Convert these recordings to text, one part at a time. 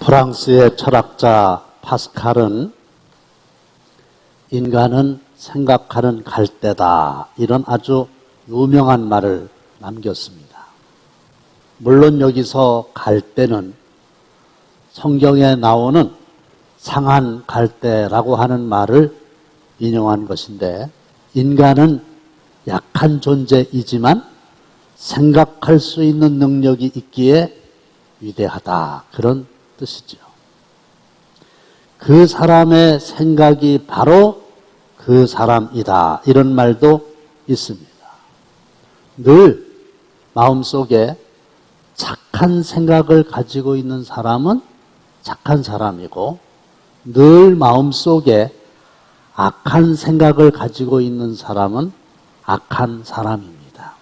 프랑스의 철학자 파스칼은 인간은 생각하는 갈대다, 이런 아주 유명한 말을 남겼습니다. 물론 여기서 갈대는 성경에 나오는 상한 갈대라고 하는 말을 인용한 것인데, 인간은 약한 존재이지만 생각할 수 있는 능력이 있기에 위대하다, 그런 뜻이죠. 그 사람의 생각이 바로 그 사람이다, 이런 말도 있습니다. 늘 마음속에 착한 생각을 가지고 있는 사람은 착한 사람이고, 늘 마음속에 악한 생각을 가지고 있는 사람은 악한 사람입니다.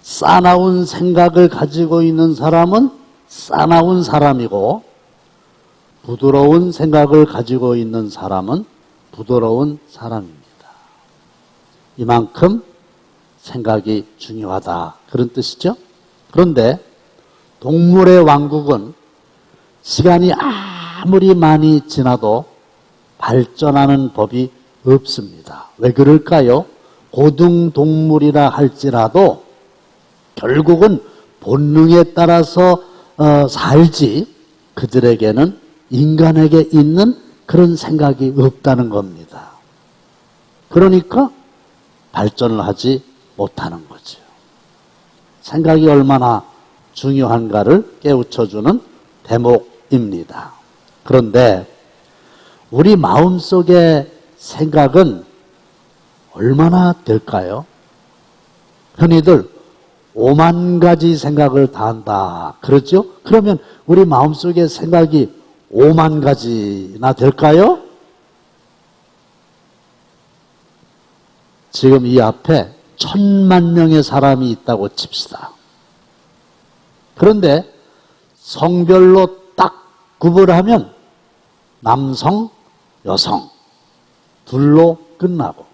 싸나운 생각을 가지고 있는 사람은 싸나운 사람이고, 부드러운 생각을 가지고 있는 사람은 부드러운 사람입니다. 이만큼 생각이 중요하다, 그런 뜻이죠. 그런데 동물의 왕국은 시간이 아무리 많이 지나도 발전하는 법이 없습니다. 왜 그럴까요? 고등동물이라 할지라도 결국은 본능에 따라서 살지, 그들에게는 인간에게 있는 그런 생각이 없다는 겁니다. 그러니까 발전을 하지 못하는 거죠. 생각이 얼마나 중요한가를 깨우쳐주는 대목입니다. 그런데 우리 마음속의 생각은 얼마나 될까요? 흔히들 5만 가지 생각을 다 한다, 그렇죠? 그러면 우리 마음속의 생각이 5만 가지나 될까요? 지금 이 앞에 1000만 명의 사람이 있다고 칩시다. 그런데 성별로 딱 구분하면 남성, 여성 둘로 끝나고,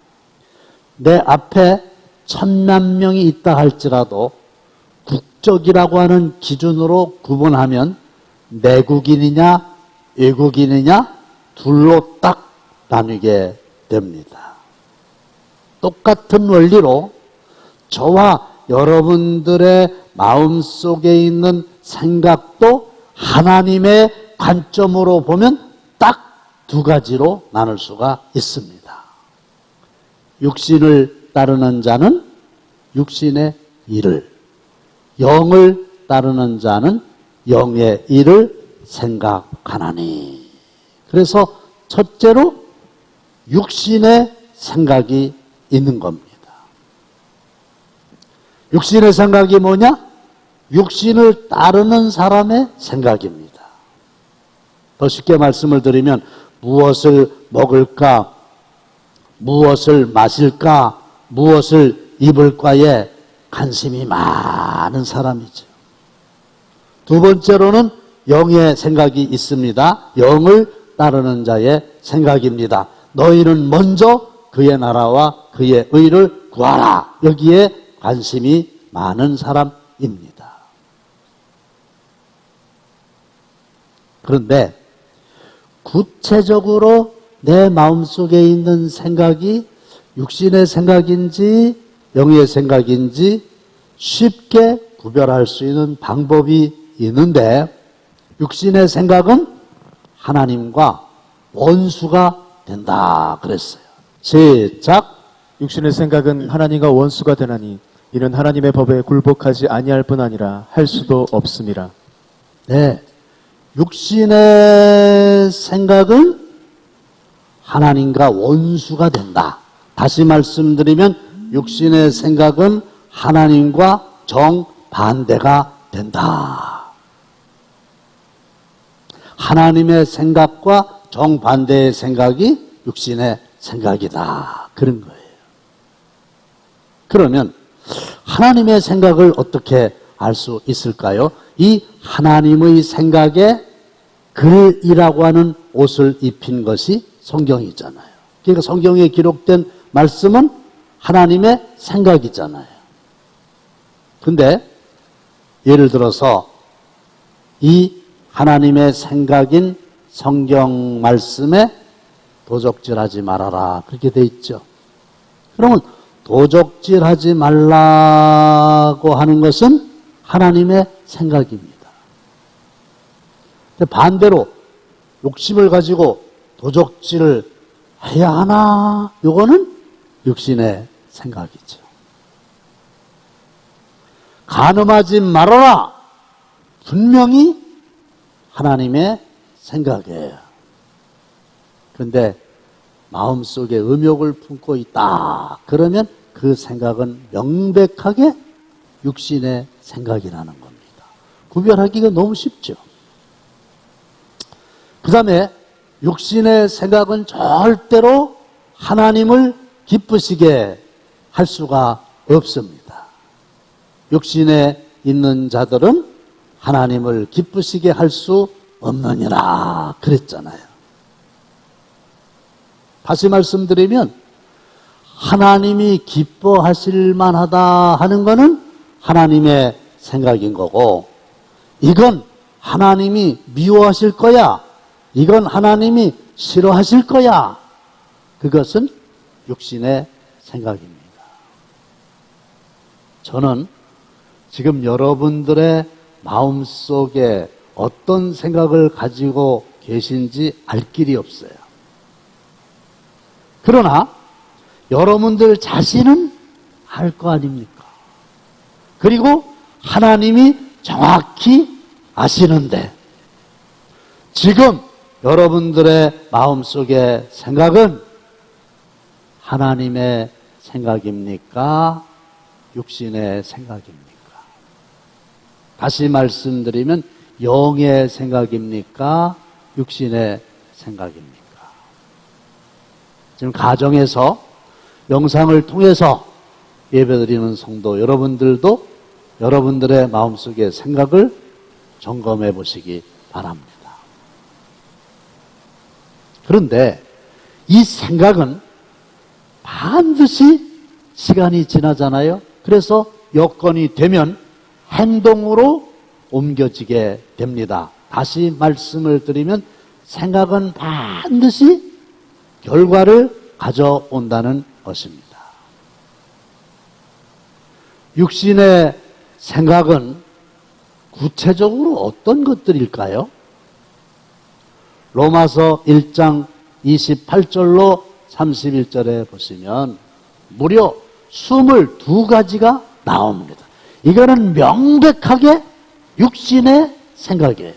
내 앞에 1000만 명이 있다 할지라도 국적이라고 하는 기준으로 구분하면 내국인이냐 외국인이냐 둘로 딱 나뉘게 됩니다. 똑같은 원리로 저와 여러분들의 마음속에 있는 생각도 하나님의 관점으로 보면 딱 두 가지로 나눌 수가 있습니다. 육신을 따르는 자는 육신의 일을, 영을 따르는 자는 영의 일을 생각하나니. 그래서 첫째로 육신의 생각이 있는 겁니다. 육신의 생각이 뭐냐? 육신을 따르는 사람의 생각입니다. 더 쉽게 말씀을 드리면 무엇을 먹을까, 무엇을 마실까, 무엇을 입을까에 관심이 많은 사람이죠. 두 번째로는 영의 생각이 있습니다. 영을 따르는 자의 생각입니다. 너희는 먼저 그의 나라와 그의 의를 구하라. 여기에 관심이 많은 사람입니다. 그런데 구체적으로 내 마음속에 있는 생각이 육신의 생각인지 영의 생각인지 쉽게 구별할 수 있는 방법이 있는데, 육신의 생각은 하나님과 원수가 된다 그랬어요. 시작. 육신의 생각은 하나님과 원수가 되나니 이는 하나님의 법에 굴복하지 아니할 뿐 아니라 할 수도 없음이라. 네, 육신의 생각은 하나님과 원수가 된다. 다시 말씀드리면 육신의 생각은 하나님과 정반대가 된다. 하나님의 생각과 정반대의 생각이 육신의 생각이다, 그런 거예요. 그러면 하나님의 생각을 어떻게 알 수 있을까요? 이 하나님의 생각에 글이라고 하는 옷을 입힌 것이 성경이잖아요. 그러니까 성경에 기록된 말씀은 하나님의 생각이잖아요. 근데 예를 들어서 이 하나님의 생각인 성경 말씀에 도적질하지 말아라. 그렇게 돼 있죠. 그러면 도적질하지 말라고 하는 것은 하나님의 생각입니다. 근데 반대로 욕심을 가지고 도적질을 해야 하나? 이거는 육신의 생각이죠. 간음하지 말아라. 분명히 하나님의 생각이에요. 그런데 마음속에 음욕을 품고 있다. 그러면 그 생각은 명백하게 육신의 생각이라는 겁니다. 구별하기가 너무 쉽죠. 그 다음에 육신의 생각은 절대로 하나님을 기쁘시게 할 수가 없습니다. 육신에 있는 자들은 하나님을 기쁘시게 할 수 없느니라 그랬잖아요. 다시 말씀드리면 하나님이 기뻐하실 만하다 하는 것은 하나님의 생각인 거고, 이건 하나님이 미워하실 거야, 이건 하나님이 싫어하실 거야, 그것은 육신의 생각입니다. 저는 지금 여러분들의 마음속에 어떤 생각을 가지고 계신지 알 길이 없어요. 그러나 여러분들 자신은 알 거 아닙니까? 그리고 하나님이 정확히 아시는데, 지금 여러분들의 마음속의 생각은 하나님의 생각입니까? 육신의 생각입니까? 다시 말씀드리면 영의 생각입니까? 육신의 생각입니까? 지금 가정에서 영상을 통해서 예배드리는 성도 여러분들도 여러분들의 마음속의 생각을 점검해 보시기 바랍니다. 그런데 이 생각은 반드시 시간이 지나잖아요. 그래서 여건이 되면 행동으로 옮겨지게 됩니다. 다시 말씀을 드리면 생각은 반드시 결과를 가져온다는 것입니다. 육신의 생각은 구체적으로 어떤 것들일까요? 로마서 1장 28절로 31절에 보시면 무려 22가지가 나옵니다. 이거는 명백하게 육신의 생각이에요.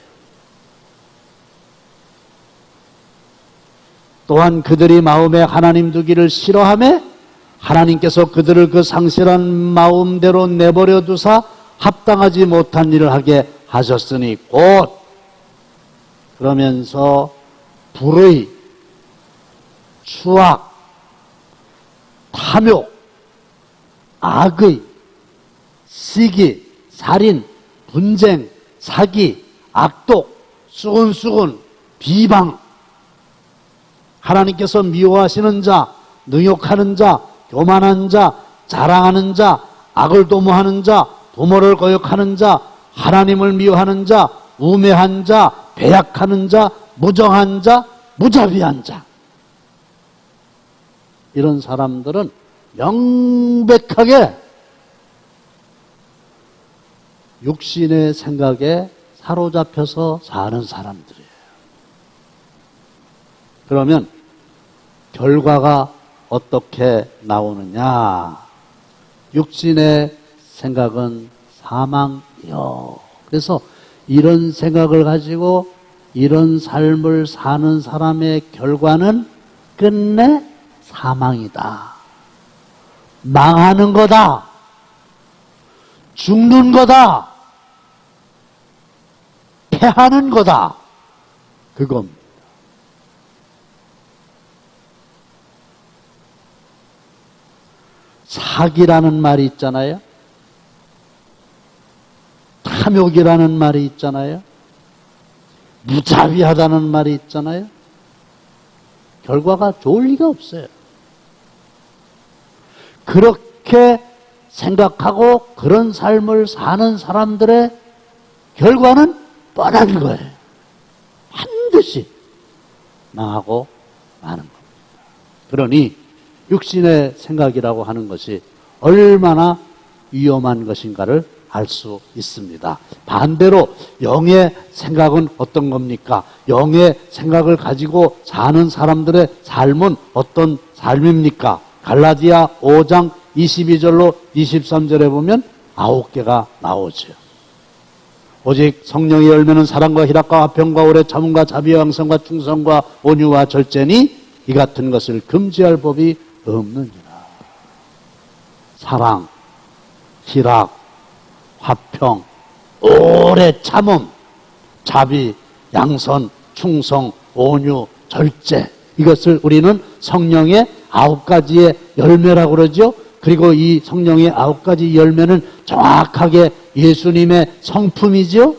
또한 그들이 마음에 하나님 두기를 싫어하며 하나님께서 그들을 그 상실한 마음대로 내버려 두사 합당하지 못한 일을 하게 하셨으니 곧, 그러면서 불의, 추악, 탐욕, 악의, 시기, 살인, 분쟁, 사기, 악독, 수군수군, 비방, 하나님께서 미워하시는 자, 능욕하는 자, 교만한 자, 자랑하는 자, 악을 도모하는 자, 부모를 거역하는 자, 하나님을 미워하는 자, 우매한 자, 배약하는 자, 무정한 자, 무자비한 자. 이런 사람들은 명백하게 육신의 생각에 사로잡혀서 사는 사람들이에요. 그러면 결과가 어떻게 나오느냐? 육신의 생각은 사망이요. 그래서 이런 생각을 가지고 이런 삶을 사는 사람의 결과는 끝내 사망이다. 망하는 거다. 죽는 거다. 패하는 거다. 그겁니다. 사기라는 말이 있잖아요. 탐욕이라는 말이 있잖아요. 무자비하다는 말이 있잖아요. 결과가 좋을 리가 없어요. 그렇게 생각하고 그런 삶을 사는 사람들의 결과는 뻔한 거예요. 반드시 망하고 마는 겁니다. 그러니 육신의 생각이라고 하는 것이 얼마나 위험한 것인가를 알 수 있습니다. 반대로 영의 생각은 어떤 겁니까? 영의 생각을 가지고 사는 사람들의 삶은 어떤 삶입니까? 갈라디아 5장 22절로 23절에 보면 9개가 나오죠. 오직 성령의 열매는 사랑과 희락과 화평과 오래 참음과 자비와 양성과 충성과 온유와 절제니 이 같은 것을 금지할 법이 없느니라. 사랑, 희락, 화평, 오래 참음, 자비, 양선, 충성, 온유, 절제, 이것을 우리는 성령의 9가지의 열매라고 그러죠. 그리고 이 성령의 9가지 열매는 정확하게 예수님의 성품이죠.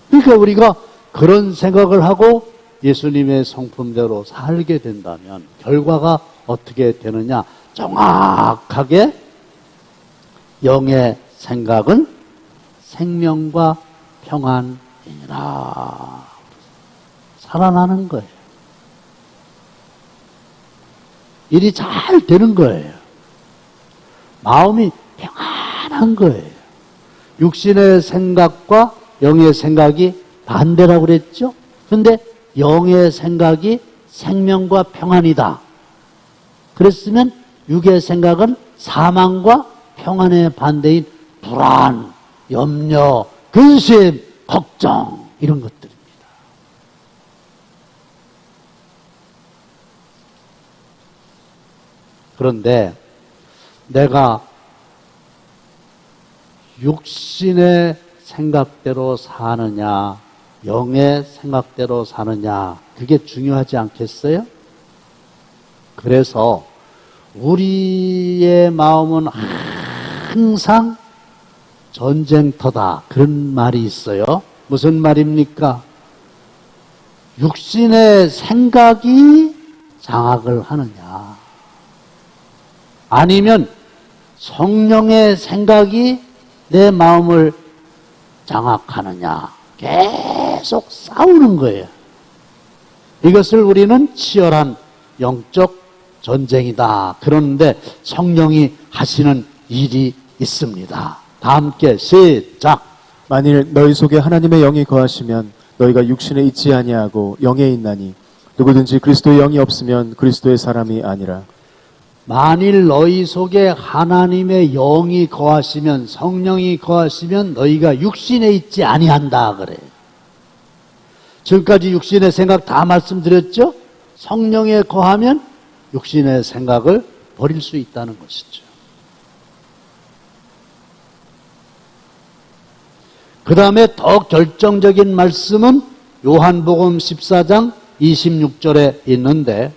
그러니까 우리가 그런 생각을 하고 예수님의 성품대로 살게 된다면 결과가 어떻게 되느냐? 정확하게 영의 생각은 생명과 평안이니라. 살아나는 거예요. 일이 잘 되는 거예요. 마음이 평안한 거예요. 육신의 생각과 영의 생각이 반대라고 그랬죠? 근데 영의 생각이 생명과 평안이다. 그랬으면 육의 생각은 사망과 평안의 반대인 불안, 염려, 근심, 걱정, 이런 것들입니다. 그런데 내가 육신의 생각대로 사느냐, 영의 생각대로 사느냐, 그게 중요하지 않겠어요? 그래서 우리의 마음은 항상 전쟁터다, 그런 말이 있어요. 무슨 말입니까? 육신의 생각이 장악을 하느냐, 아니면 성령의 생각이 내 마음을 장악하느냐, 계속 싸우는 거예요. 이것을 우리는 치열한 영적 전쟁이다. 그런데 성령이 하시는 일이 있습니다. 다 함께 시작. 만일 너희 속에 하나님의 영이 거하시면 너희가 육신에 있지 아니하고 영에 있나니 누구든지 그리스도의 영이 없으면 그리스도의 사람이 아니라. 만일 너희 속에 하나님의 영이 거하시면, 성령이 거하시면 너희가 육신에 있지 아니한다 그래. 지금까지 육신의 생각 다 말씀드렸죠? 성령에 거하면 육신의 생각을 버릴 수 있다는 것이죠. 그 다음에 더 결정적인 말씀은 요한복음 14장 26절에 있는데,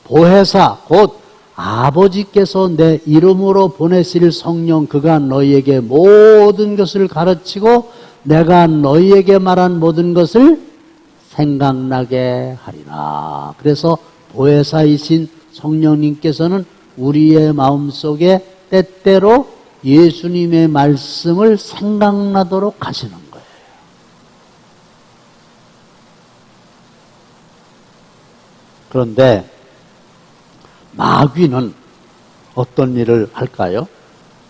보혜사 곧 아버지께서 내 이름으로 보내실 성령 그가 너희에게 모든 것을 가르치고 내가 너희에게 말한 모든 것을 생각나게 하리라. 그래서 보혜사이신 성령님께서는 우리의 마음속에 때때로 예수님의 말씀을 생각나도록 하시는 거예요. 그런데 마귀는 어떤 일을 할까요?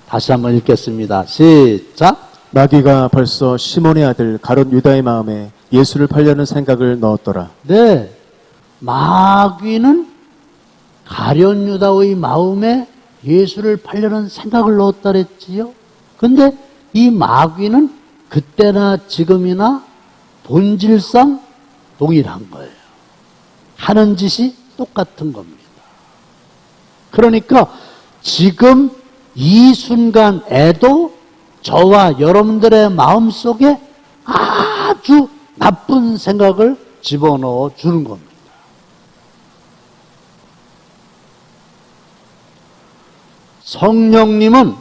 다시 한번 읽겠습니다. 시작. 마귀가 벌써 시몬의 아들 가롯 유다의 마음에 예수를 팔려는 생각을 넣었더라. 네, 마귀는 가룟 유다의 마음에 예수를 팔려는 생각을 넣었다 그랬지요. 근데 이 마귀는 그때나 지금이나 본질상 동일한 거예요. 하는 짓이 똑같은 겁니다. 그러니까 지금 이 순간에도 저와 여러분들의 마음속에 아주 나쁜 생각을 집어넣어 주는 겁니다. 성령님은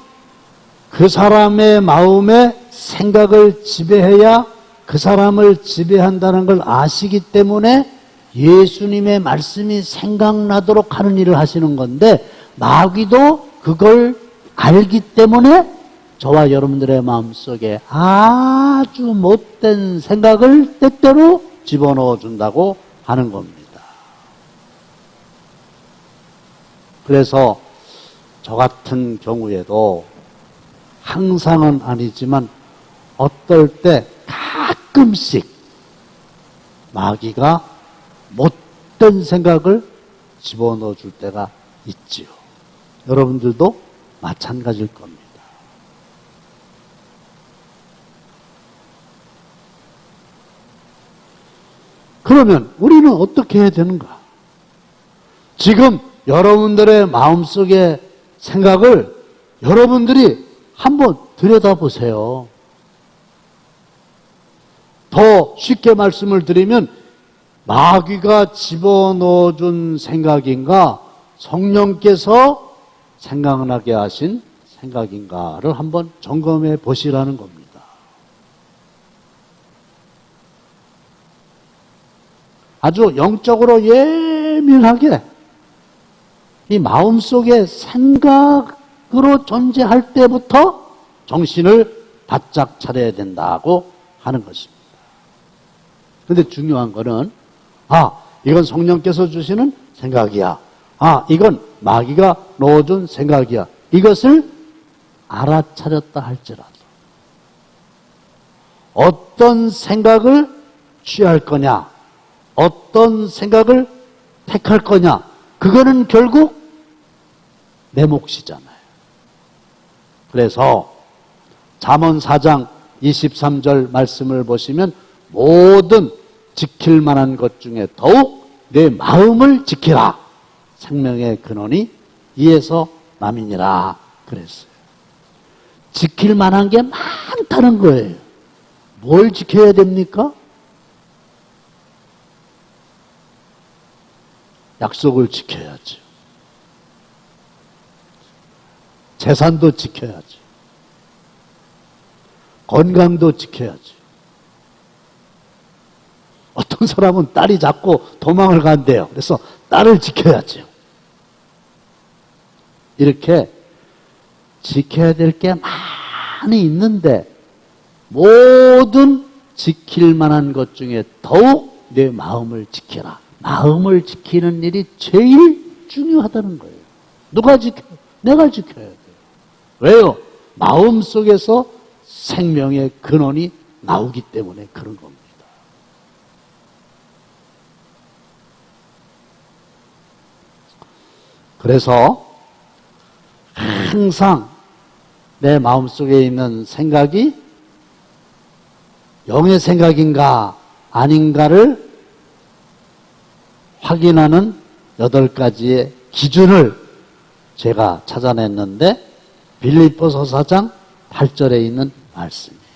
그 사람의 마음에 생각을 지배해야 그 사람을 지배한다는 걸 아시기 때문에 예수님의 말씀이 생각나도록 하는 일을 하시는 건데, 마귀도 그걸 알기 때문에 저와 여러분들의 마음속에 아주 못된 생각을 때때로 집어넣어 준다고 하는 겁니다. 그래서 저 같은 경우에도 항상은 아니지만 어떨 때 가끔씩 마귀가 못된 생각을 집어넣어 줄 때가 있지요. 여러분들도 마찬가지일 겁니다. 그러면 우리는 어떻게 해야 되는가? 지금 여러분들의 마음속의 생각을 여러분들이 한번 들여다보세요. 더 쉽게 말씀을 드리면 마귀가 집어넣어준 생각인가 성령께서 생각나게 하신 생각인가를 한번 점검해 보시라는 겁니다. 아주 영적으로 예민하게 이 마음속에 생각으로 존재할 때부터 정신을 바짝 차려야 된다고 하는 것입니다. 그런데 중요한 거는 이건 성령께서 주시는 생각이야. 이건 마귀가 넣어준 생각이야. 이것을 알아차렸다 할지라도 어떤 생각을 취할 거냐, 어떤 생각을 택할 거냐, 그거는 결국 내 몫이잖아요. 그래서 잠언 4장 23절 말씀을 보시면 모든 지킬 만한 것 중에 더욱 내 마음을 지키라. 생명의 근원이 이에서 남이니라 그랬어요. 지킬 만한 게 많다는 거예요. 뭘 지켜야 됩니까? 약속을 지켜야죠. 재산도 지켜야죠. 건강도 지켜야죠. 어떤 사람은 딸이 자꾸 도망을 간대요. 그래서 딸을 지켜야죠. 이렇게 지켜야 될 게 많이 있는데 모든 지킬 만한 것 중에 더욱 내 마음을 지켜라. 마음을 지키는 일이 제일 중요하다는 거예요. 누가 지켜요? 내가 지켜야 돼요. 왜요? 마음 속에서 생명의 근원이 나오기 때문에 그런 겁니다. 그래서 항상 내 마음속에 있는 생각이 영의 생각인가 아닌가를 확인하는 8가지의 기준을 제가 찾아냈는데 빌립보서 4장 8절에 있는 말씀이에요.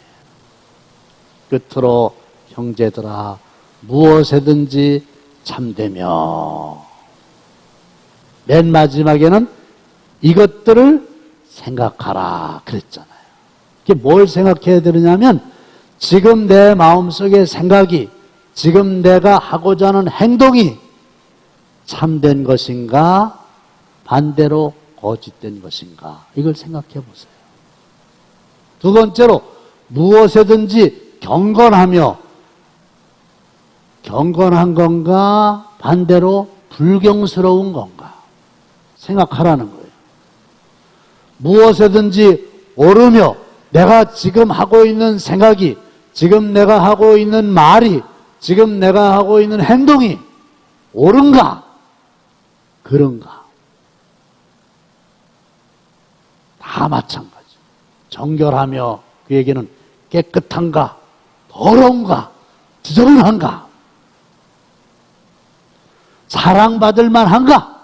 끝으로 형제들아 무엇에든지 참되며 맨 마지막에는 이것들을 생각하라 그랬잖아요. 이게 뭘 생각해야 되느냐면 지금 내 마음속의 생각이 지금 내가 하고자 하는 행동이 참된 것인가 반대로 거짓된 것인가 이걸 생각해 보세요. 두 번째로 무엇에든지 경건하며 경건한 건가 반대로 불경스러운 건가 생각하라는 거예요. 무엇에든지 오르며 내가 지금 하고 있는 생각이 지금 내가 하고 있는 말이 지금 내가 하고 있는 행동이 옳은가 그런가 다 마찬가지. 정결하며 그에게는 깨끗한가 더러운가 지저분한가 사랑받을 만한가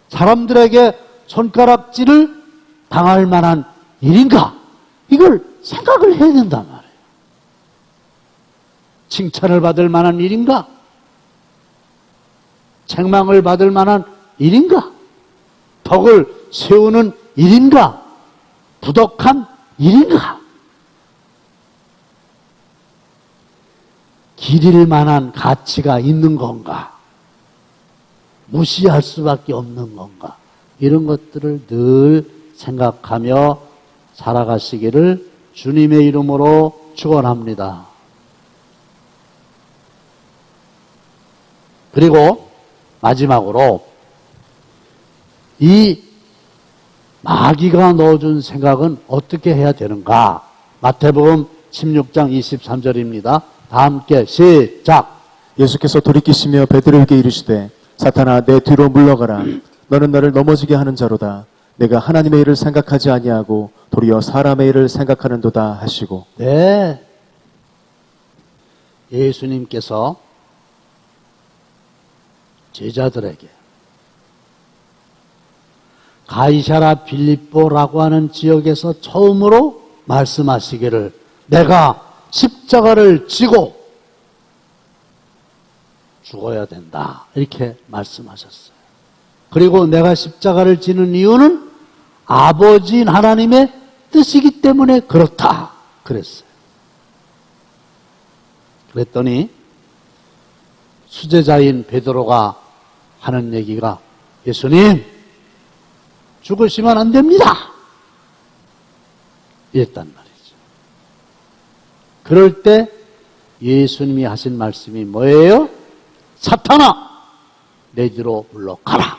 사람들에게 손가락질을 당할 만한 일인가 이걸 생각을 해야 된단 말이에요. 칭찬을 받을 만한 일인가 책망을 받을 만한 일인가 덕을 세우는 일인가 부덕한 일인가 기릴 만한 가치가 있는 건가 무시할 수밖에 없는 건가 이런 것들을 늘 생각하며 살아가시기를 주님의 이름으로 축원합니다. 그리고 마지막으로 이 마귀가 넣어준 생각은 어떻게 해야 되는가? 마태복음 16장 23절입니다. 다 함께 시작. 예수께서 돌이키시며 베드로에게 이르시되 사탄아 내 뒤로 물러가라. 너는 나를 넘어지게 하는 자로다. 내가 하나님의 일을 생각하지 아니하고 도리어 사람의 일을 생각하는도다 하시고. 네. 예수님께서 제자들에게 가이사라 빌립보라고 하는 지역에서 처음으로 말씀하시기를 내가 십자가를 지고 죽어야 된다. 이렇게 말씀하셨어요. 그리고 내가 십자가를 지는 이유는 아버지인 하나님의 뜻이기 때문에 그렇다. 그랬어요. 그랬더니 수제자인 베드로가 하는 얘기가 예수님 죽으시면 안 됩니다. 이랬단 말이죠. 그럴 때 예수님이 하신 말씀이 뭐예요? 사탄아 내 뒤로 물러가라.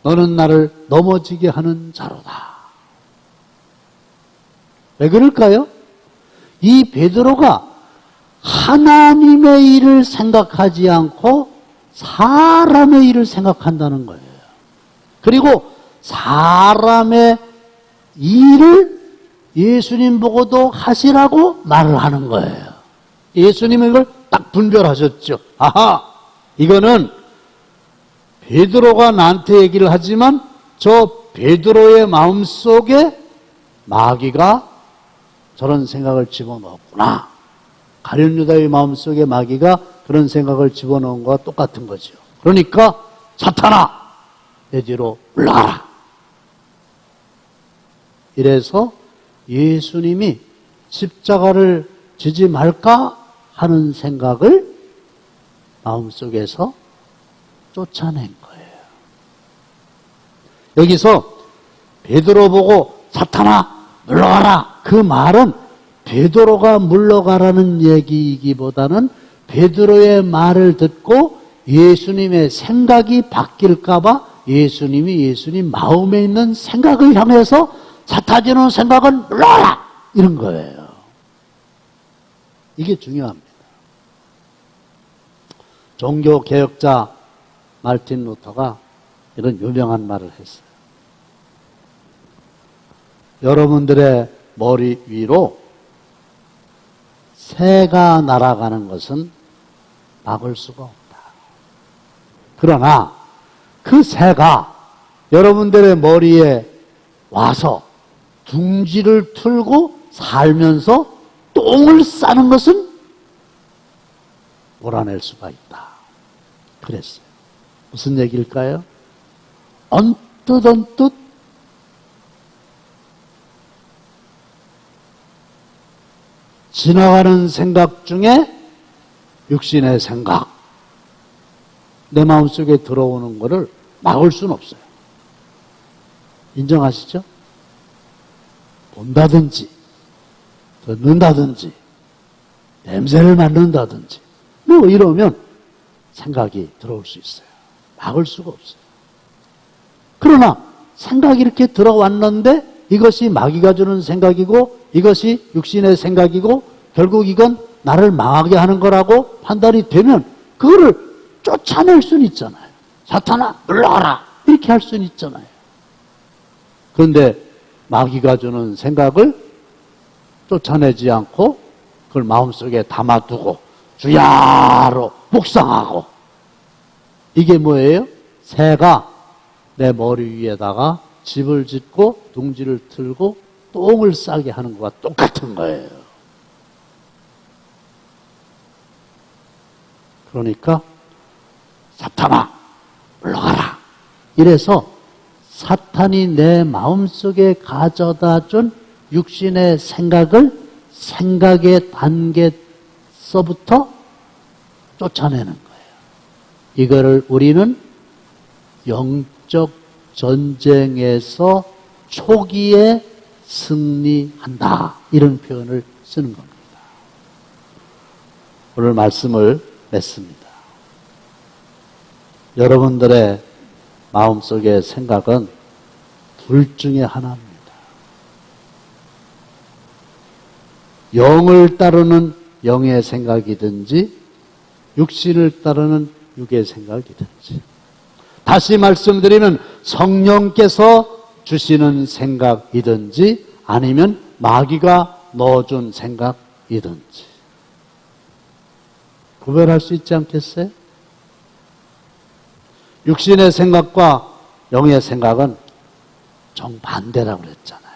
너는 나를 넘어지게 하는 자로다. 왜 그럴까요? 이 베드로가 하나님의 일을 생각하지 않고 사람의 일을 생각한다는 거예요. 그리고 사람의 일을 예수님 보고도 하시라고 말을 하는 거예요. 예수님은 이걸 딱 분별하셨죠. 아하, 이거는 베드로가 나한테 얘기를 하지만 저 베드로의 마음속에 마귀가 저런 생각을 집어넣었구나. 가룟 유다의 마음속에 마귀가 그런 생각을 집어넣은 것과 똑같은 거죠. 그러니까 사탄아 내 뒤로 물러가라. 이래서 예수님이 십자가를 지지 말까 하는 생각을 마음속에서 쫓아낸 거예요. 여기서 베드로 보고 사탄아 물러가라. 그 말은 베드로가 물러가라는 얘기이기보다는 베드로의 말을 듣고 예수님의 생각이 바뀔까봐 예수님이 예수님 마음에 있는 생각을 향해서 사탄이는 생각은 물러가라. 이런 거예요. 이게 중요합니다. 종교개혁자 마르틴 루터가 이런 유명한 말을 했어요. 여러분들의 머리 위로 새가 날아가는 것은 막을 수가 없다. 그러나 그 새가 여러분들의 머리에 와서 둥지를 틀고 살면서 똥을 싸는 것은 몰아낼 수가 있다. 그랬어요. 무슨 얘기일까요? 언뜻 지나가는 생각 중에 육신의 생각, 내 마음속에 들어오는 것을 막을 수는 없어요. 인정하시죠? 본다든지 듣는다든지 냄새를 맡는다든지 뭐 이러면 생각이 들어올 수 있어요. 막을 수가 없어요. 그러나 생각이 이렇게 들어왔는데 이것이 마귀가 주는 생각이고 이것이 육신의 생각이고 결국 이건 나를 망하게 하는 거라고 판단이 되면 그거를 쫓아낼 수는 있잖아요. 사탄아 물러가라 이렇게 할 수는 있잖아요. 그런데 마귀가 주는 생각을 쫓아내지 않고 그걸 마음속에 담아두고 주야로 묵상하고 이게 뭐예요? 새가 내 머리 위에다가 집을 짓고 둥지를 틀고 똥을 싸게 하는 것과 똑같은 거예요. 그러니까 사탄아 물러가라. 이래서 사탄이 내 마음속에 가져다 준 육신의 생각을 생각의 단계서부터 쫓아내는 거예요. 이거를 우리는 영적 전쟁에서 초기에 승리한다. 이런 표현을 쓰는 겁니다. 오늘 말씀을 맺습니다. 여러분들의 마음속의 생각은 둘 중에 하나입니다. 영을 따르는 영의 생각이든지 육신을 따르는 육의 생각이든지. 다시 말씀드리면 성령께서 주시는 생각이든지 아니면 마귀가 넣어준 생각이든지. 구별할 수 있지 않겠어요? 육신의 생각과 영의 생각은 정반대라고 그랬잖아요.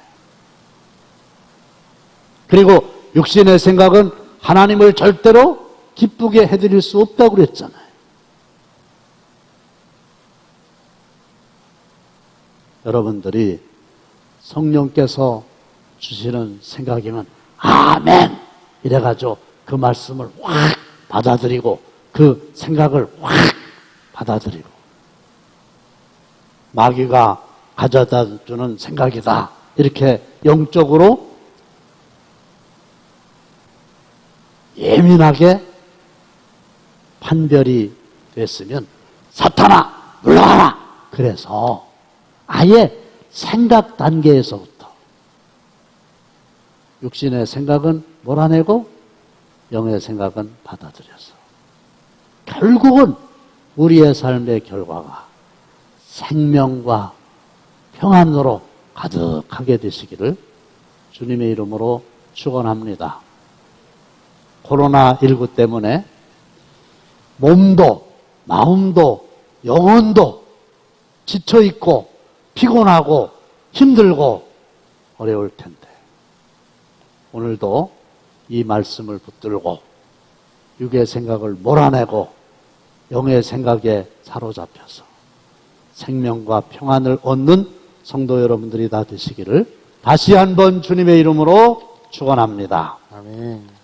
그리고 육신의 생각은 하나님을 절대로 기쁘게 해드릴 수 없다고 그랬잖아요. 여러분들이 성령께서 주시는 생각이면 아멘! 이래가지고 그 말씀을 확 받아들이고 그 생각을 확 받아들이고 마귀가 가져다 주는 생각이다. 이렇게 영적으로 예민하게 판별이 됐으면 사탄아 물러가라. 그래서 아예 생각 단계에서부터 육신의 생각은 몰아내고 영의 생각은 받아들여서 결국은 우리의 삶의 결과가 생명과 평안으로 가득하게 되시기를 주님의 이름으로 축원합니다. 코로나19 때문에 몸도 마음도 영혼도 지쳐있고 피곤하고 힘들고 어려울 텐데 오늘도 이 말씀을 붙들고 육의 생각을 몰아내고 영의 생각에 사로잡혀서 생명과 평안을 얻는 성도 여러분들이 다 되시기를 다시 한번 주님의 이름으로 축원합니다. 아멘.